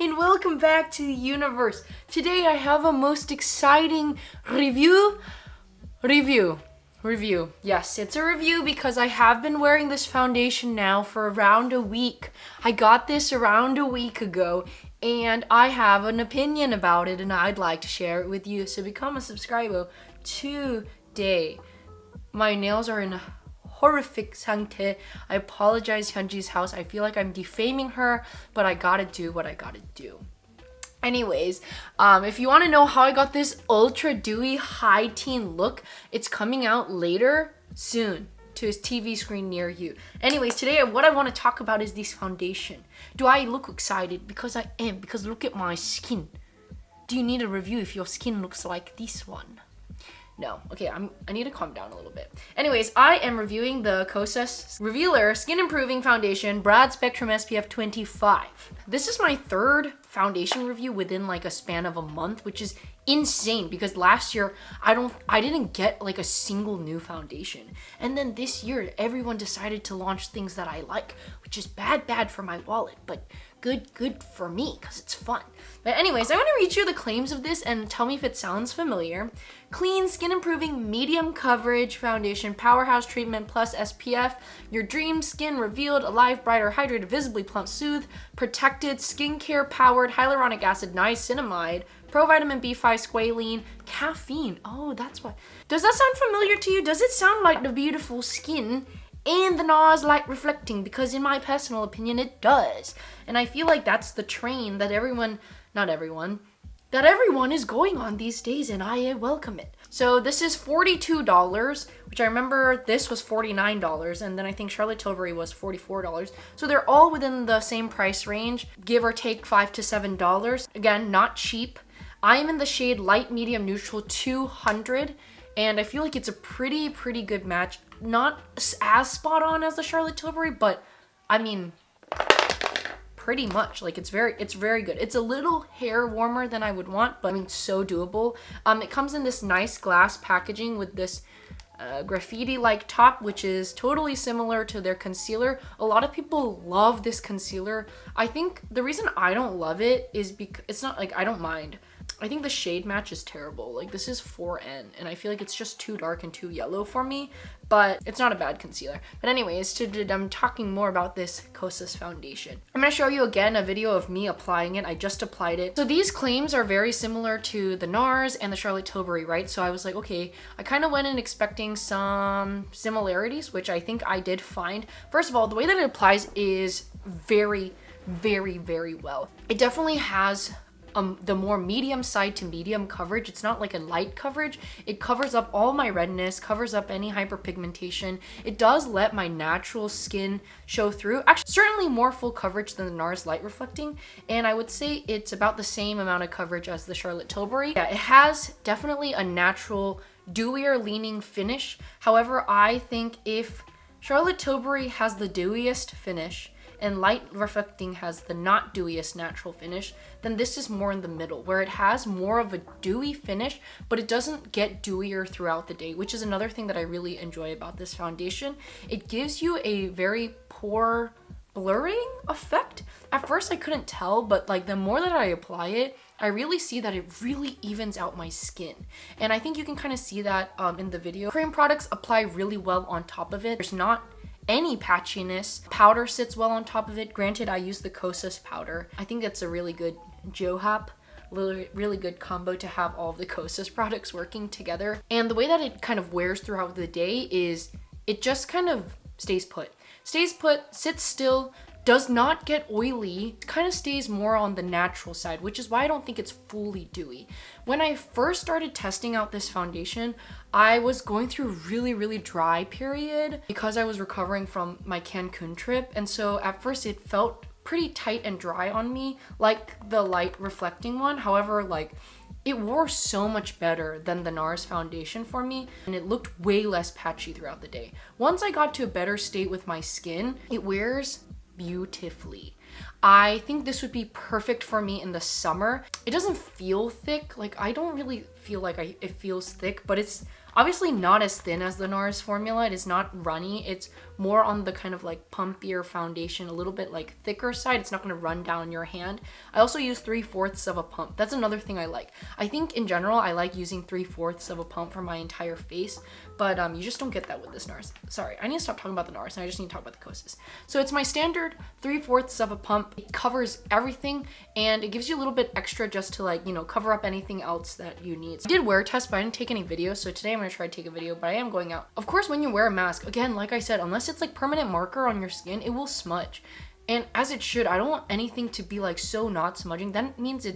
and welcome back to the universe. Today I have a most exciting review. Yes, it's a review because I have been wearing this foundation now for around a week. I got this around a week ago and I have an opinion about it and I'd like to share it with you. So become a subscriber today. My nails are in a horrific 상태. I apologize, Hyunji's house. I feel like I'm defaming her, but I gotta do what I gotta do. Anyways, if you want to know how I got this ultra dewy high teen look, it's coming out later soon to his TV screen near you. Anyways, today what I want to talk about is this foundation. Do I look excited? Because I am, because look at my skin. Do you need a review if your skin looks like this one? No. Okay, I need to calm down a little bit. Anyways, I am reviewing the Kosas Revealer Skin Improving Foundation Broad Spectrum SPF 25. This is my third foundation review within like a span of a month, which is insane because last year I didn't get like a single new foundation. And then this year everyone decided to launch things that I like, which is bad for my wallet, but good for me because it's fun. But anyways, I'm going to read you the claims of this and tell me if it sounds familiar. Clean, skin improving, medium coverage foundation, powerhouse treatment plus SPF. Your dream skin revealed, alive, brighter, hydrated, visibly plump, soothed, protected, skincare powered, hyaluronic acid, niacinamide, provitamin B5, squalene, caffeine. Oh, that's why. Does that sound familiar to you? Does it sound like the beautiful skin and the NARS light reflecting? Because in my personal opinion, it does. And I feel like that's the train that everyone is going on these days, and I welcome it. So this is $42, which I remember this was $49, and then I think Charlotte Tilbury was $44. So they're all within the same price range, give or take $5 to $7. Again, not cheap. I am in the shade light, medium, neutral 200, and I feel like it's a pretty good match. Not as spot on as the Charlotte Tilbury, but I mean, pretty much. Like it's very good. It's a little hair warmer than I would want, but I mean, so doable. It comes in this nice glass packaging with this graffiti-like top, which is totally similar to their concealer. A lot of people love this concealer. I think the reason I don't love it is because it's not like I don't mind. I think the shade match is terrible. Like this is 4N and I feel like it's just too dark and too yellow for me, but it's not a bad concealer. But anyways, I'm talking more about this Kosas foundation. I'm going to show you again a video of me applying it. I just applied it. So these claims are very similar to the NARS and the Charlotte Tilbury, right? So I was like, okay, I kind of went in expecting some similarities, which I think I did find. First of all, the way that it applies is very well. It definitely has the more medium side to medium coverage. It's not like a light coverage. It covers up all my redness, covers up any hyperpigmentation. It does let my natural skin show through. Actually, certainly more full coverage than the NARS light reflecting. And I would say it's about the same amount of coverage as the Charlotte Tilbury. Yeah, it has definitely a natural, dewier leaning finish. However, I think if Charlotte Tilbury has the dewiest finish and light reflecting has the not dewiest natural finish, then this is more in the middle, where it has more of a dewy finish, but it doesn't get dewier throughout the day, which is another thing that I really enjoy about this foundation. It gives you a very poor blurring effect. At first I couldn't tell, but like the more that I apply it, I really see that it really evens out my skin. And I think you can kind of see that in the video. Korean products apply really well on top of it. There's not any patchiness. Powder sits well on top of it. Granted, I use the Kosas powder. I think that's a really good Johap, really good combo to have all of the Kosas products working together. And the way that it kind of wears throughout the day is it just kind of stays put, sits still, does not get oily, kind of stays more on the natural side, which is why I don't think it's fully dewy. When I first started testing out this foundation, I was going through a really dry period because I was recovering from my Cancun trip. And so at first it felt pretty tight and dry on me, like the light reflecting one. However, like it wore so much better than the NARS foundation for me, and it looked way less patchy throughout the day. Once I got to a better state with my skin, it wears beautifully. I think this would be perfect for me in the summer. It doesn't feel thick. Like I don't really feel like it feels thick, but Obviously not as thin as the NARS formula. It is not runny. It's more on the kind of like pumpier foundation, a little bit like thicker side. It's not going to run down your hand. I also use 3/4 of a pump. That's another thing I like. I think in general, I like using 3/4 of a pump for my entire face, but you just don't get that with this NARS. Sorry, I need to stop talking about the NARS and I just need to talk about the Kosas. So it's my standard 3/4 of a pump. It covers everything and it gives you a little bit extra just to like, you know, cover up anything else that you need. I did wear test, but I didn't take any videos. So today I'm going to try to take a video, but I am going out. Of course, when you wear a mask, again, like I said, unless it's like permanent marker on your skin, it will smudge. And as it should. I don't want anything to be like so not smudging. That means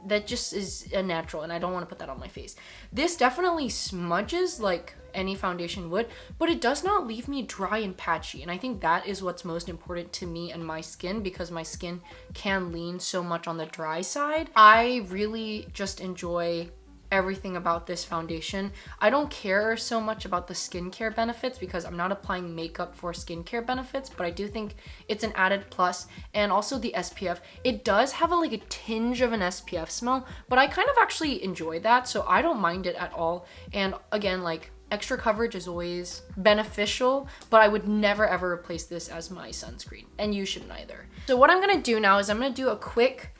that just is a natural and I don't want to put that on my face. This definitely smudges like any foundation would, but it does not leave me dry and patchy. And I think that is what's most important to me and my skin, because my skin can lean so much on the dry side. I really just enjoy everything about this foundation. I don't care so much about the skincare benefits because I'm not applying makeup for skincare benefits, but I do think it's an added plus. And also the SPF, it does have like a tinge of an SPF smell, but I kind of actually enjoy that, so I don't mind it at all. And again, like, extra coverage is always beneficial, but I would never ever replace this as my sunscreen, and you shouldn't either. So what I'm gonna do now is I'm gonna do a quick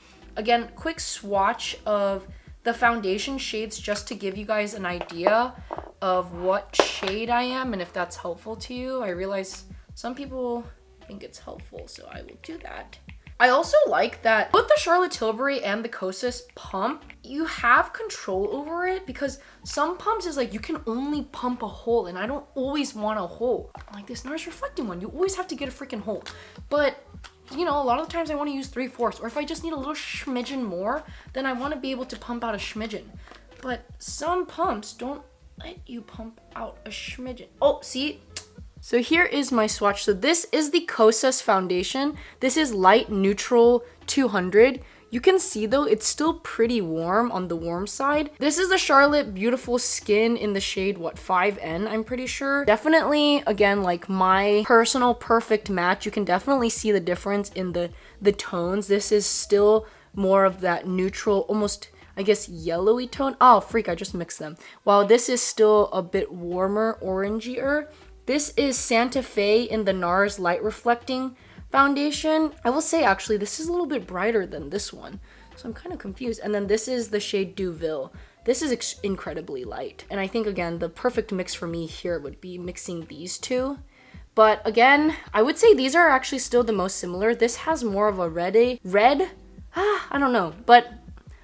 swatch of the foundation shades just to give you guys an idea of what shade I am and if that's helpful to you. I realize some people think it's helpful, so I will do that. I also like that both the Charlotte Tilbury and the Kosas pump, you have control over it, because some pumps is like you can only pump a hole and I don't always want a hole. Like this NARS reflecting one, you always have to get a freaking hole. But you know, a lot of the times I want to use 3/4, or if I just need a little schmidgen more, then I want to be able to pump out a schmidgen. But some pumps don't let you pump out a schmidgen. Oh, see? So here is my swatch. So this is the Kosas foundation. This is light neutral 200. You can see though, it's still pretty warm on the warm side. This is the Charlotte Beautiful Skin in the shade, what, 5N, I'm pretty sure. Definitely, again, like my personal perfect match. You can definitely see the difference in the tones. This is still more of that neutral, almost, I guess, yellowy tone. Oh, freak, I just mixed them. While this is still a bit warmer, orangier. This is Santa Fe in the NARS Light Reflecting foundation. I will say actually this is a little bit brighter than this one, so I'm kind of confused. And then this is the shade Deauville. This is incredibly light, and I think again the perfect mix for me here would be mixing these two. But again, I would say these are actually still the most similar. This has more of a red, I don't know, but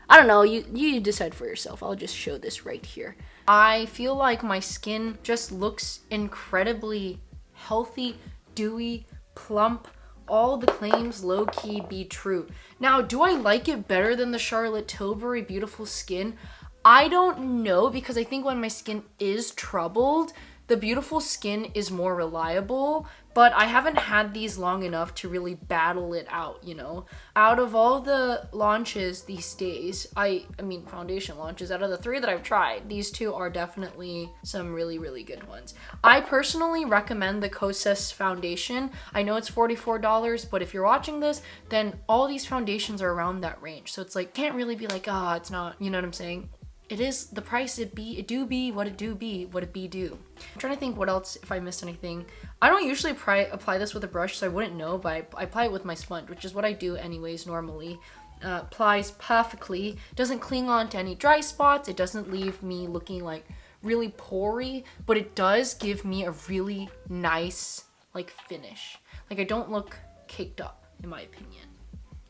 I don't know, you decide for yourself. I'll just show this right here. I feel like my skin just looks incredibly healthy, dewy, plump. All the claims low-key be true. Now, do I like it better than the Charlotte Tilbury Beautiful Skin? I don't know, because I think when my skin is troubled, the Beautiful Skin is more reliable, but I haven't had these long enough to really battle it out, you know? Out of all the launches these days, I mean foundation launches, out of the 3 that I've tried, these 2 are definitely some really, really good ones. I personally recommend the Kosas foundation. I know it's $44, but if you're watching this, then all these foundations are around that range. So it's like, can't really be like, ah, it's not, you know what I'm saying? It is the price it do be what it do be what it be do. I'm trying to think what else, if I missed anything. I don't usually apply this with a brush, so I wouldn't know, but I apply it with my sponge, which is what I do anyways normally. Applies perfectly, doesn't cling on to any dry spots, it doesn't leave me looking like really pory, but it does give me a really nice like finish. Like I don't look caked up, in my opinion.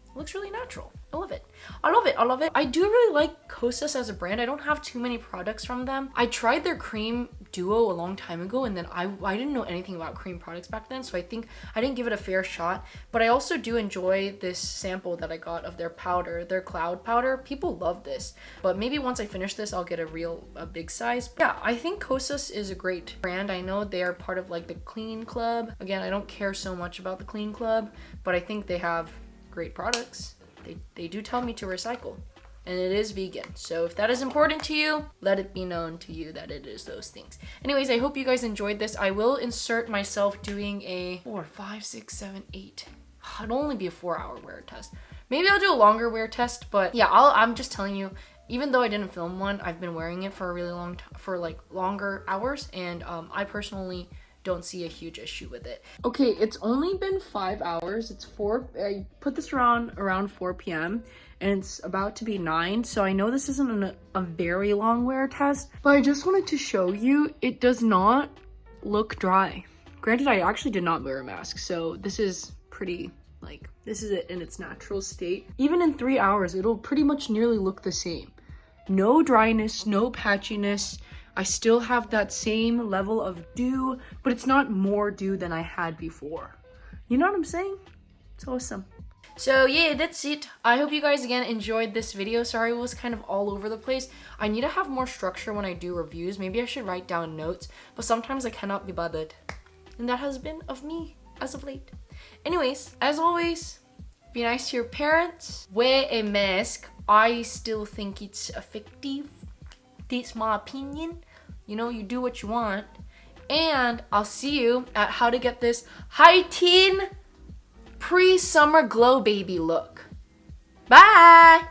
It looks really natural. I love it. I love it. I love it. I do really like Kosas as a brand. I don't have too many products from them. I tried their cream duo a long time ago, and then I didn't know anything about cream products back then, so I think I didn't give it a fair shot. But I also do enjoy this sample that I got of their powder, their cloud powder. People love this, but maybe once I finish this, I'll get a big size. Yeah, I think Kosas is a great brand. I know they are part of like the Clean Club. Again, I don't care so much about the Clean Club, but I think they have great products. They do tell me to recycle, and it is vegan. So if that is important to you, let it be known to you that it is those things. Anyways, I hope you guys enjoyed this. I will insert myself doing a 4, 5, 6, 7, 8. It'll only be a 4-hour wear test. Maybe I'll do a longer wear test, but yeah, I'm just telling you, even though I didn't film one, I've been wearing it for a really long time, for like longer hours, and I personally don't see a huge issue with it. Okay, it's only been 5 hours. It's 4, I put this around 4 p.m. and it's about to be 9, so I know this isn't a very long wear test, but I just wanted to show you it does not look dry. Granted, I actually did not wear a mask, so this is pretty, like, this is it in its natural state. Even in 3 hours, it'll pretty much nearly look the same. No dryness, no patchiness. I still have that same level of dew, but it's not more dew than I had before. You know what I'm saying? It's awesome. So yeah, that's it. I hope you guys again enjoyed this video. Sorry it was kind of all over the place. I need to have more structure when I do reviews. Maybe I should write down notes, but sometimes I cannot be bothered. And that has been of me as of late. Anyways, as always, be nice to your parents. Wear a mask. I still think it's effective. That's my opinion. You know, you do what you want. And I'll see you at how to get this high teen pre-summer glow baby look. Bye!